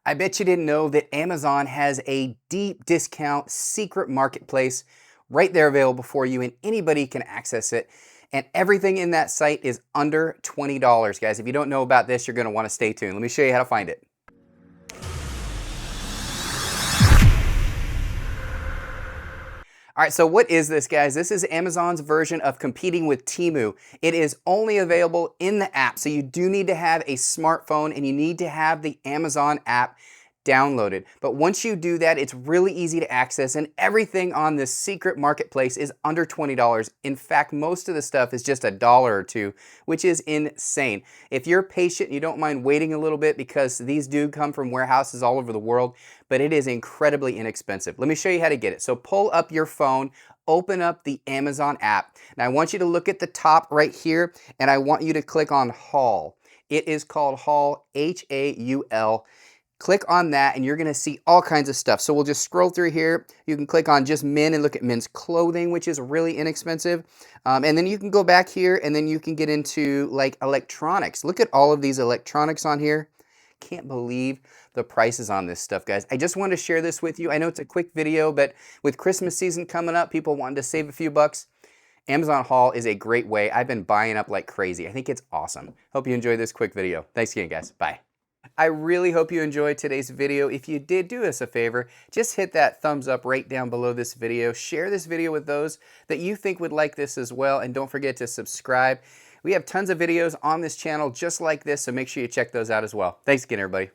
I bet you didn't know that Amazon has a deep discount secret marketplace right there available for you, and anybody can access it. And everything in that site is under $20, guys. If you don't know about this, you're going to want to stay tuned. Let me show you how to find it. All right, so what is this, guys? This is Amazon's version of competing with Temu. It is only available in the app, so you do need to have a smartphone and you need to have the Amazon app downloaded. But once you do that, it's really easy to access, and everything on this secret marketplace is under $20. In fact, most of the stuff is just $1 or $2, which is insane. If you're patient, you don't mind waiting a little bit, because these do come from warehouses all over the world, but it is incredibly inexpensive. Let me show you how to get it. So pull up your phone, open up the Amazon app. Now I want you to look at the top right here, and I want you to click on Haul. It is called Haul, H-A-U-L. Click on that and you're going to see all kinds of stuff. So we'll just scroll through here. You can click on just men and look at men's clothing, which is really inexpensive. And then you can go back here and then you can get into like electronics. Look at all of these electronics on here. Can't believe the prices on this stuff, guys. I just wanted to share this with you. I know it's a quick video, but with Christmas season coming up, people wanting to save a few bucks. Amazon Haul is a great way. I've been buying up like crazy. I think it's awesome. Hope you enjoyed this quick video. Thanks again, guys. Bye. I really hope you enjoyed today's video. If you did, do us a favor, just hit that thumbs up right down below this video. Share this video with those that you think would like this as well, and don't forget to subscribe. We have tons of videos on this channel just like this, so make sure you check those out as well. Thanks again, everybody.